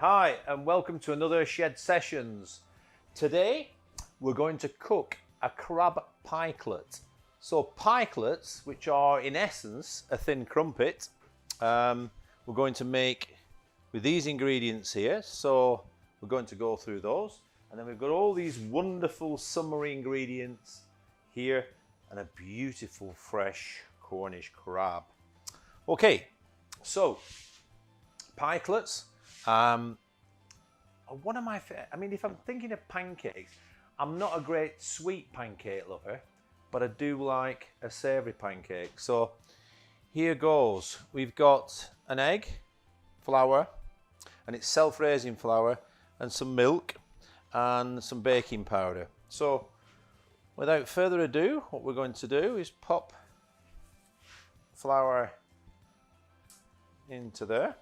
Hi and welcome to another Shed Sessions. Today we're going to cook a crab pikelet. So pikelets, which are in essence a thin crumpet, we're going to make with these ingredients here. So we're going to go through those, and then we've got all these wonderful summery ingredients here and a beautiful fresh Cornish crab. Okay, so pikelets. One of my if I'm thinking of pancakes, I'm not a great sweet pancake lover, but I do like a savoury pancake. So here goes. We've got an egg, flour, and it's self-raising flour, and some milk and some baking powder. So without further ado, what we're going to do is pop flour into there.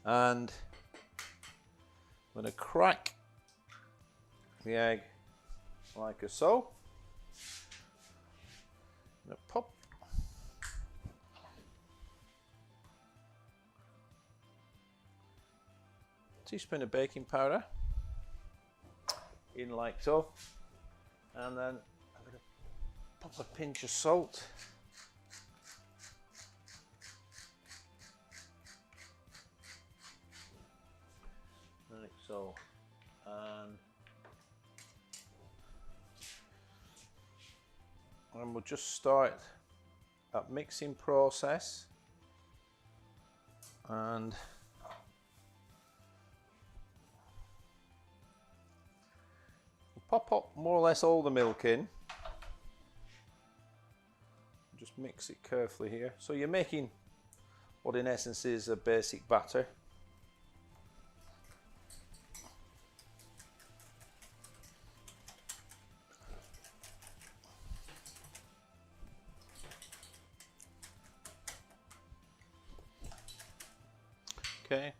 And I'm going to crack the egg like so. I'm going to pop a teaspoon of baking powder in like so, and then I'm going to pop a pinch of salt. Like so, and we'll just start that mixing process, and we'll pop up more or less all the milk in. Just mix it carefully here. So you're making what in essence is a basic batter. Okay,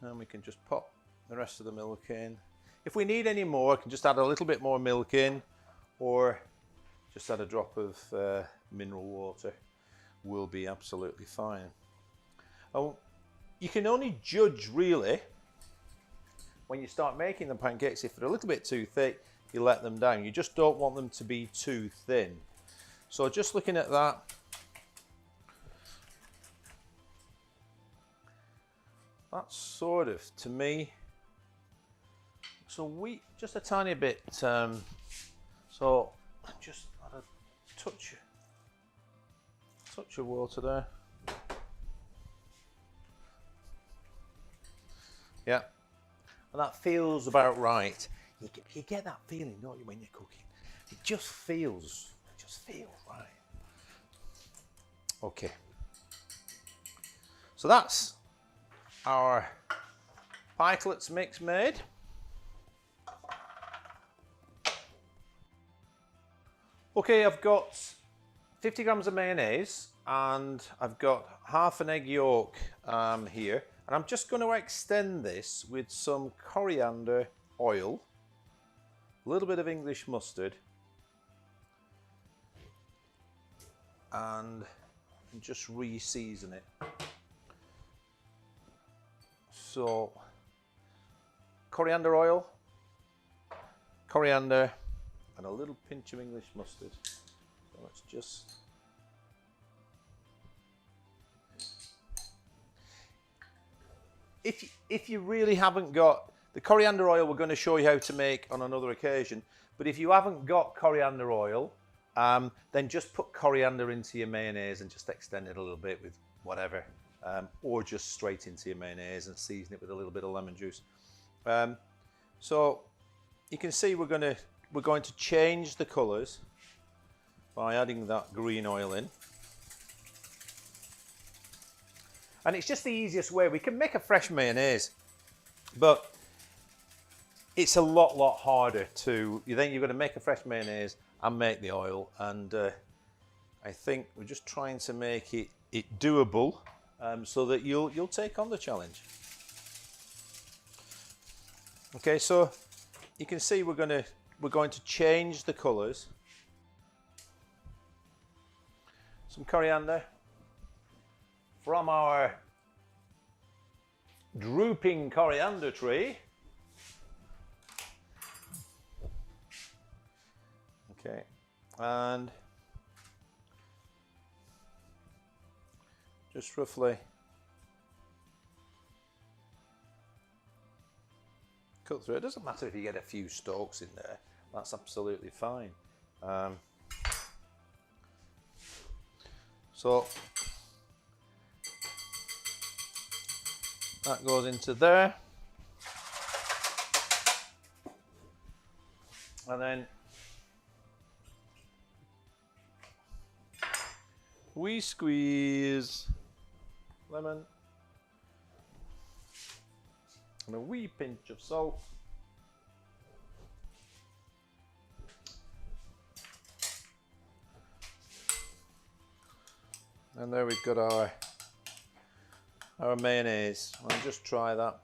and we can just pop the rest of the milk in. If we need any more, I can just add a little bit more milk in, or just add a drop of mineral water. Will be absolutely fine. Oh, you can only judge really when you start making the pancakes. If they're a little bit too thick, you let them down. You just don't want them to be too thin. So just looking at that, that's sort of, to me, so just a tiny bit, so just add a touch of water there. Yeah, and that feels about right. You get that feeling, don't you, when you're cooking? It just feels right. Okay, so that's our pikelets mix made. Okay, I've got 50 grams of mayonnaise, and I've got half an egg yolk here, and I'm just going to extend this with some coriander oil, a little bit of English mustard, and just re-season it. So, coriander oil, coriander, and a little pinch of English mustard. So let's just... If you really haven't got... The coriander oil we're going to show you how to make on another occasion, but if you haven't got coriander oil, then just put coriander into your mayonnaise and just extend it a little bit with whatever. Or just straight into your mayonnaise and season it with a little bit of lemon juice. So you can see we're going to change the colours by adding that green oil in. And it's just the easiest way. We can make a fresh mayonnaise, but it's a lot harder to... Then you're going to make a fresh mayonnaise and make the oil, and I think we're just trying to make it doable. So that you'll take on the challenge. Okay, so you can see we're going to change the colours. some coriander from our drooping coriander tree. Okay, and just roughly cut through. It doesn't matter if you get a few stalks in there, that's absolutely fine. So that goes into there, and then we squeeze lemon and a wee pinch of salt. And there we've got our mayonnaise. I'll just try that.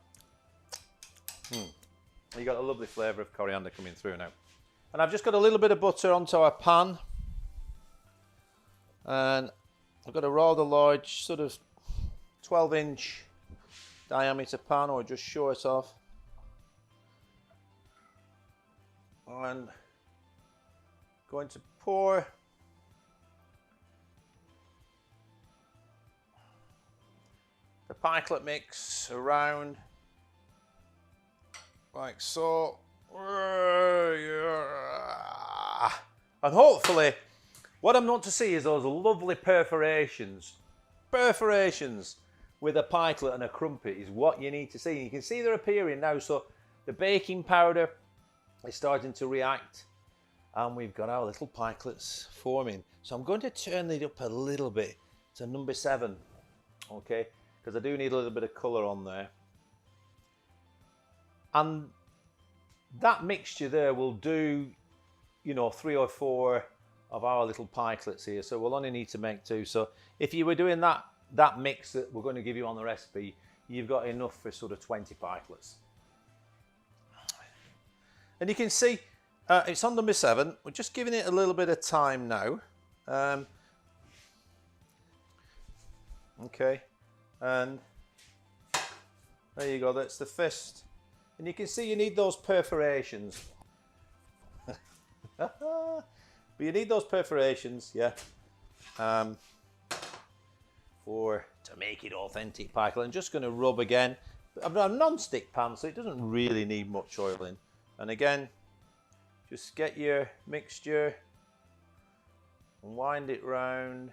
You got a lovely flavour of coriander coming through now. And I've just got a little bit of butter onto our pan. And I've got a rather large, sort of 12-inch diameter pan, or just short of. And going to pour the pikelet mix around like so. And hopefully what I'm not to see is those lovely perforations with a pikelet and a crumpet is what you need to see. You can see they're appearing now, so the baking powder is starting to react and we've got our little pikelets forming. So I'm going to turn it up a little bit to number 7, okay, because I do need a little bit of colour on there. And that mixture there will do, you know, 3 or 4 of our little pikelets here, so we'll only need to make 2. So if you were doing that mix that we're going to give you on the recipe, you've got enough for sort of 20 pikelets. And you can see it's on number 7. We're just giving it a little bit of time now. Okay, and there you go, that's the first. And you can see you need those perforations. But you need those perforations, yeah, to make it authentic pikelet. I'm just going to rub again. I've got a non-stick pan, so it doesn't really need much oil in. And again, just get your mixture and wind it round.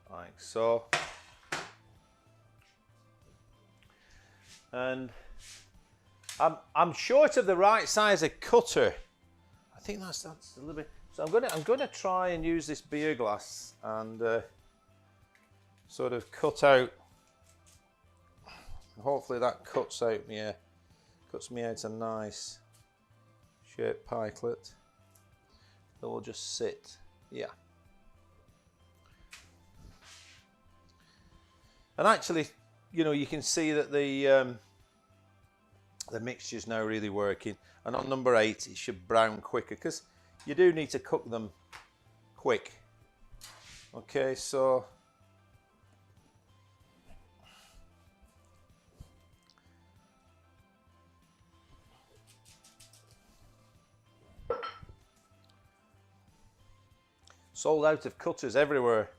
Like so. And I'm short of the right size of cutter. I think that's a little bit. So I'm gonna try and use this beer glass and sort of cut out. Hopefully that cuts me out a nice shaped pikelet that will just sit. Yeah. And actually, you know, you can see that the mixture is now really working. And on number 8, it should brown quicker because you do need to cook them quick. Okay, so sold out of cutters everywhere.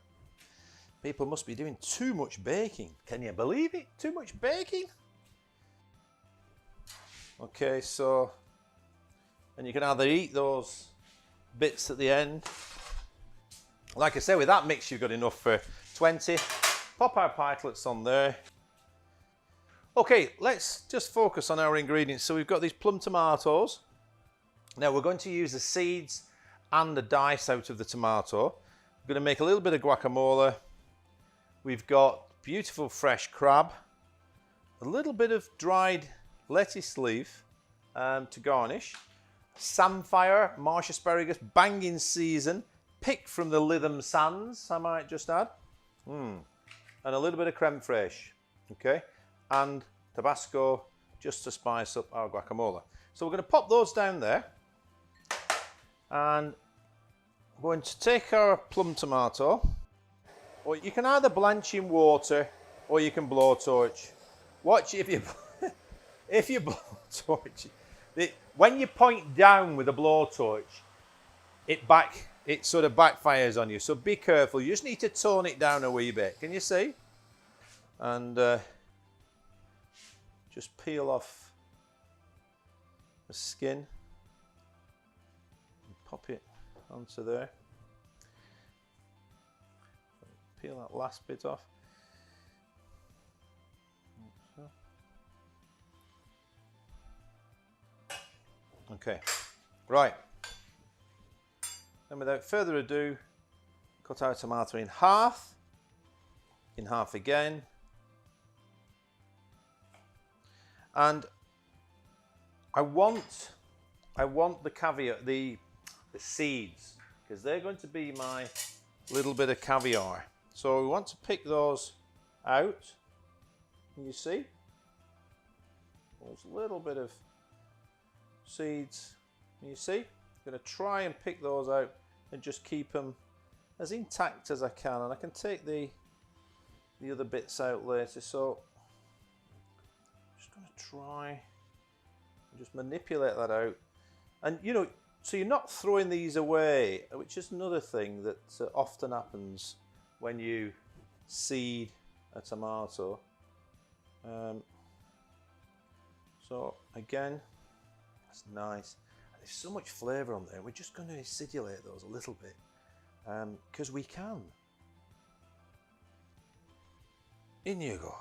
People must be doing too much baking. Can you believe it? Too much baking? Okay, so, and you can either eat those bits at the end. Like I say, with that mix, you've got enough for 20. Pop our pikelets on there. Okay, let's just focus on our ingredients. So we've got these plum tomatoes. Now we're going to use the seeds and the dice out of the tomato. We're going to make a little bit of guacamole. We've got beautiful fresh crab, a little bit of dried lettuce leaf to garnish, samphire, marsh asparagus, banging season, picked from the Lytham Sands, I might just add, and a little bit of creme fraiche, okay, and Tabasco, just to spice up our guacamole. So we're going to pop those down there. And we're going to take our plum tomato. Or you can either blanch in water or you can blowtorch. Watch if you if you blowtorch, when you point down with a blowtorch, it sort of backfires on you. So be careful. You just need to tone it down a wee bit. Can you see? And just peel off the skin and pop it onto there. Peel that last bit off. Okay, right. And without further ado, cut our tomato in half again. And I want the caviar, the seeds, because they're going to be my little bit of caviar. So we want to pick those out. Can you see? There's a little bit of seeds. Can you see? I'm going to try and pick those out and just keep them as intact as I can. And I can take the other bits out later. So I'm just going to try and just manipulate that out. And you know, so you're not throwing these away, which is another thing that often happens when you seed a tomato. So again, that's nice. And there's so much flavour on there. We're just going to acidulate those a little bit because we can. In you go.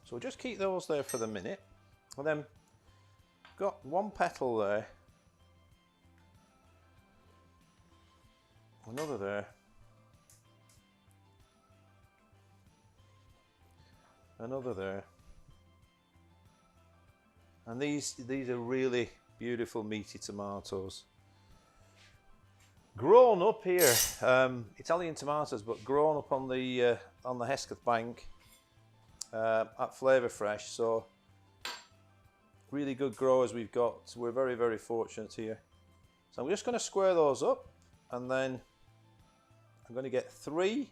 So we'll just keep those there for the minute. And then got one petal there. Another there. Another there. And these are really beautiful meaty tomatoes. Grown up here, Italian tomatoes, but grown up on the Hesketh Bank at Flavour Fresh. So really good growers we've got. We're very, very fortunate here. So I'm just going to square those up, and then I'm going to get 3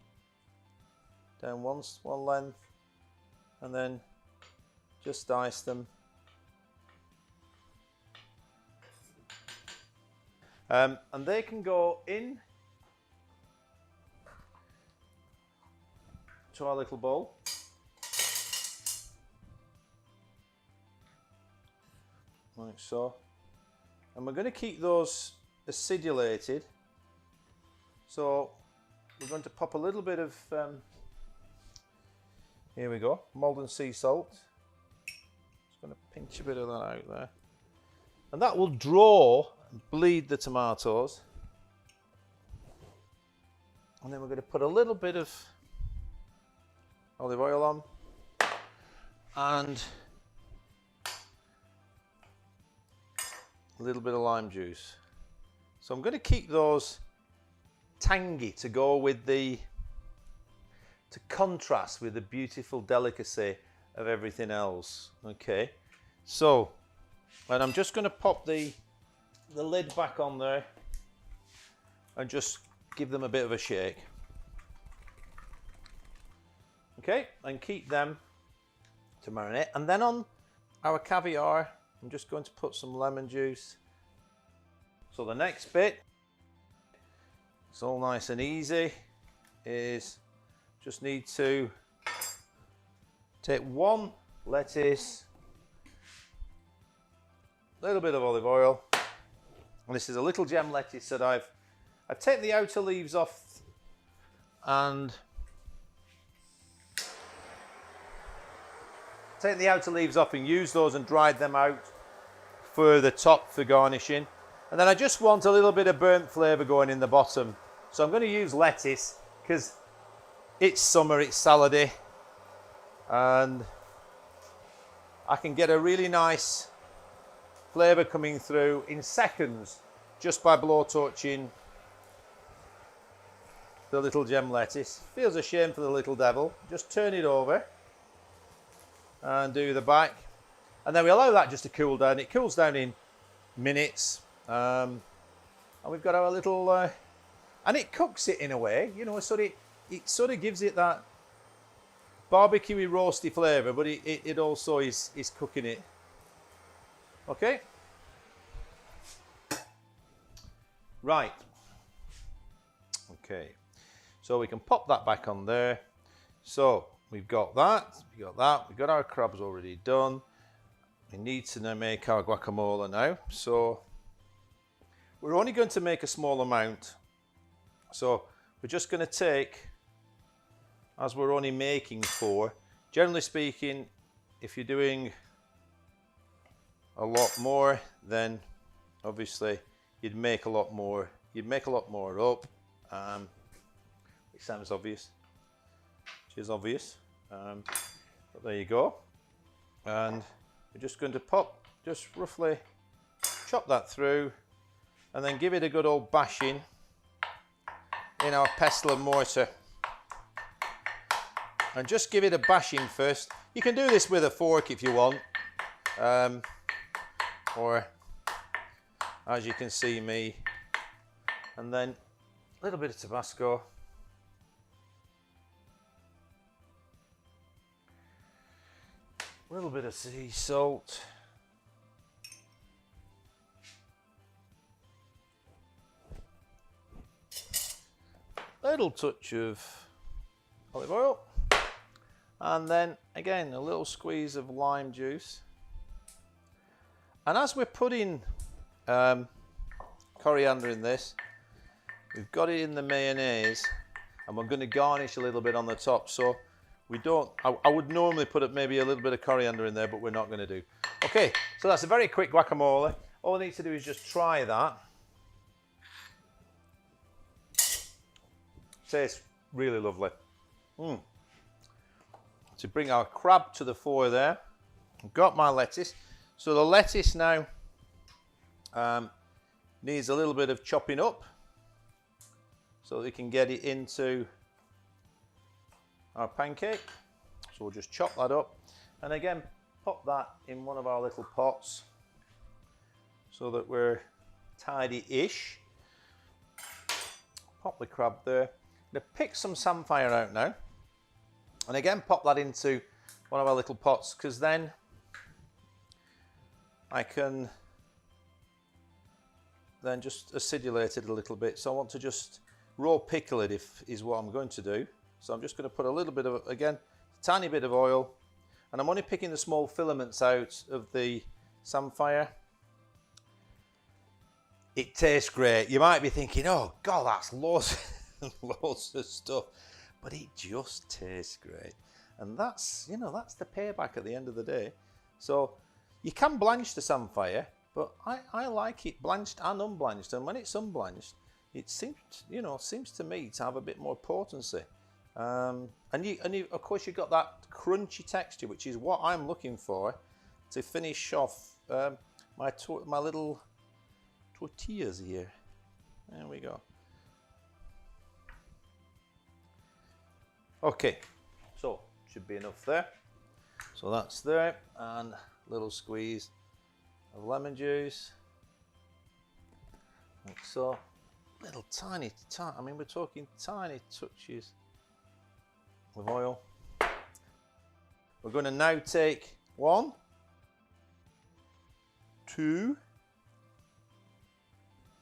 down one length, and then just dice them. And they can go in to our little bowl. Like so. And we're going to keep those acidulated. So we're going to pop a little bit of, here we go, Maldon sea salt. Just going to pinch a bit of that out there. And that will draw and bleed the tomatoes. And then we're going to put a little bit of olive oil on. And a little bit of lime juice. So I'm going to keep those tangy to go with to contrast with the beautiful delicacy of everything else. Okay, so, and I'm just going to pop the lid back on there and just give them a bit of a shake. Okay, and keep them to marinate. And then on our caviar, I'm just going to put some lemon juice. So the next bit, it's all nice and easy, is just need to take 1 lettuce, a little bit of olive oil, and this is a little gem lettuce that I've taken the outer leaves off and used those and dried them out for the top for garnishing. And then I just want a little bit of burnt flavour going in the bottom. So I'm going to use lettuce because it's summer, it's salady, and I can get a really nice flavour coming through in seconds just by blowtorching the little gem lettuce. Feels a shame for the little devil. Just turn it over and do the back. And then we allow that just to cool down. It cools down in minutes. And we've got our little, and it cooks it in a way, you know, so it sort of gives it that barbecuey, roasty flavour, but it also is cooking it. Okay? Right. Okay. So we can pop that back on there. So we've got that, we've got our crabs already done. We need to now make our guacamole now. So we're only going to make a small amount. So we're just going to take, as we're only making 4, generally speaking, if you're doing a lot more, then obviously you'd make a lot more. You'd make a lot more up. Which sounds obvious. Which is obvious. But there you go. And we're just going to just roughly chop that through, and then give it a good old bashing in our pestle and mortar. And just give it a bashing first. You can do this with a fork if you want. Or, as you can see me. And then a little bit of Tabasco. A little bit of sea salt. Little touch of olive oil. And then again, a little squeeze of lime juice. And as we're putting coriander in this, we've got it in the mayonnaise, and we're going to garnish a little bit on the top. So we don't, I would normally put maybe a little bit of coriander in there, but we're not going to do. Okay, so that's a very quick guacamole. All I need to do is just try that. Tastes really lovely. To bring our crab to the fore there, I've got my lettuce. So the lettuce now needs a little bit of chopping up so that we can get it into our pancake. So we'll just chop that up, and again pop that in one of our little pots so that we're tidy-ish. Pop the crab there. I'm going to pick some samphire out now, and again pop that into one of our little pots, because then I can then just acidulate it a little bit. So I want to just raw pickle it is what I'm going to do. So I'm just going to put a little bit of, again, a tiny bit of oil, and I'm only picking the small filaments out of the samphire. It tastes great. You might be thinking, oh God, that's loads, loads of stuff, but it just tastes great. And that's, you know, that's the payback at the end of the day. So you can blanch the samphire, but I like it blanched and unblanched. And when it's unblanched, it seems to me to have a bit more potency. And of course you've got that crunchy texture, which is what I'm looking for to finish off my little tortillas here. There we go. Okay, so should be enough there. So that's there, and a little squeeze of lemon juice, like so. Little tiny, I mean, we're talking tiny touches of oil. We're going to now take 1, 2,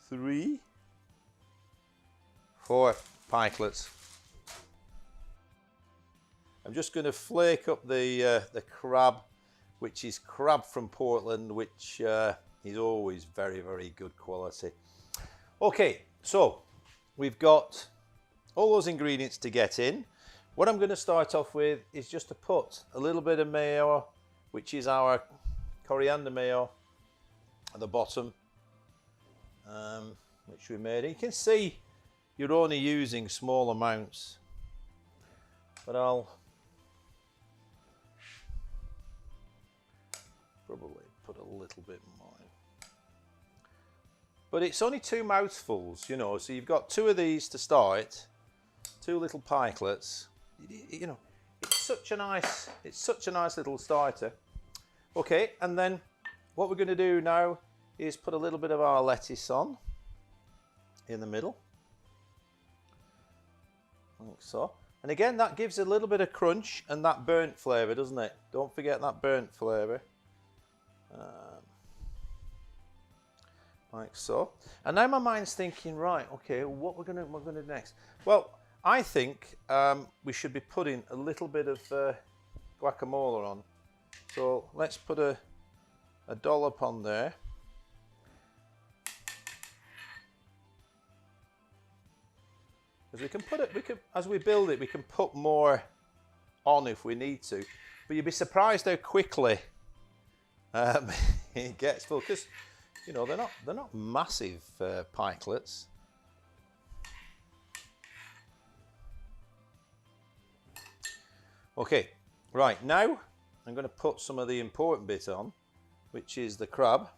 3, 4 pikelets. I'm just going to flake up the crab, which is crab from Portland, which is always very, very good quality. Okay, so we've got all those ingredients to get in. What I'm going to start off with is just to put a little bit of mayo, which is our coriander mayo, at the bottom, which we made. You can see you're only using small amounts, but I'll probably put a little bit more in. But it's only 2 mouthfuls, you know, so you've got 2 of these to start, 2 little pikelets. You know, it's such a nice little starter. Okay, and then what we're going to do now is put a little bit of our lettuce on in the middle, like so. And again, that gives a little bit of crunch and that burnt flavour, doesn't it? Don't forget that burnt flavour. Like so. And now my mind's thinking, right, okay, what we're gonna do next? Well, I think we should be putting a little bit of guacamole on. So let's put a dollop on there. Because we can put it, as we build it, we can put more on if we need to. But you'd be surprised how quickly it gets full. Because you know they're not massive pikelets. Okay, right now I'm going to put some of the important bit on, which is the crab.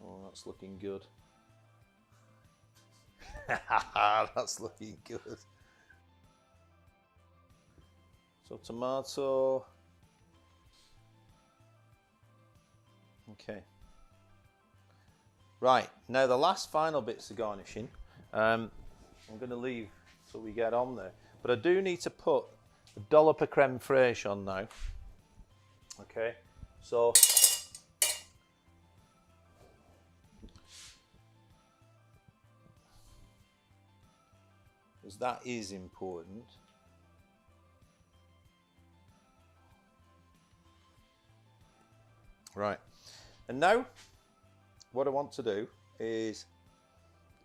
Oh, that's looking good. That's looking good. So tomato. Okay. Right, now the last final bits of garnishing, I'm going to leave so we get on there. But I do need to put a dollop of creme fraiche on now. Okay, so because that is important. Right, and now what I want to do is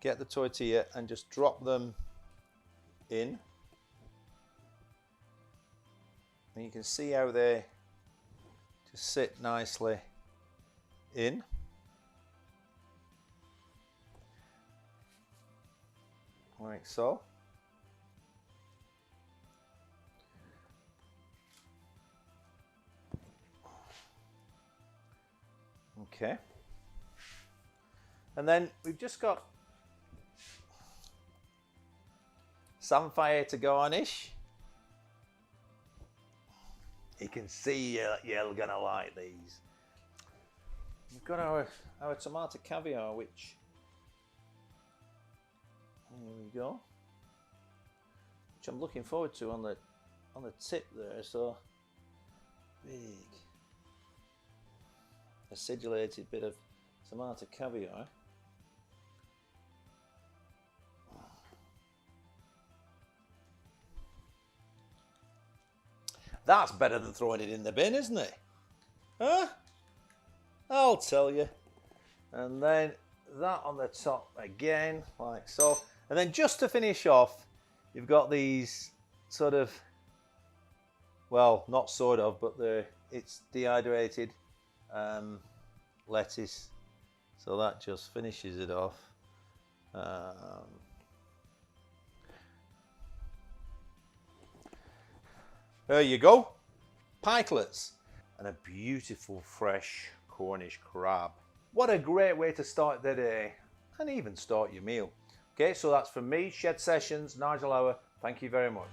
get the tortilla and just drop them in. And you can see how they just sit nicely in. Like so. Okay. And then we've just got Samphire to garnish. You can see you're gonna like these. We've got our tomato caviar, which, there we go, which I'm looking forward to on the tip there. So big acidulated bit of tomato caviar. That's better than throwing it in the bin, isn't it? Huh? I'll tell you. And then that on the top again, like so. And then just to finish off, you've got these sort of, well, not sort of, but it's dehydrated lettuce. So that just finishes it off. There you go, Pikelets, and a beautiful fresh Cornish crab. What a great way to start the day and even start your meal. Okay, so that's from me, Shed Sessions, Nigel Howarth. Thank you very much.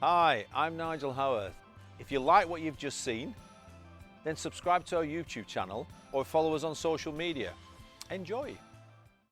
Hi, I'm Nigel Howarth. If you like what you've just seen, then subscribe to our YouTube channel or follow us on social media. Enjoy.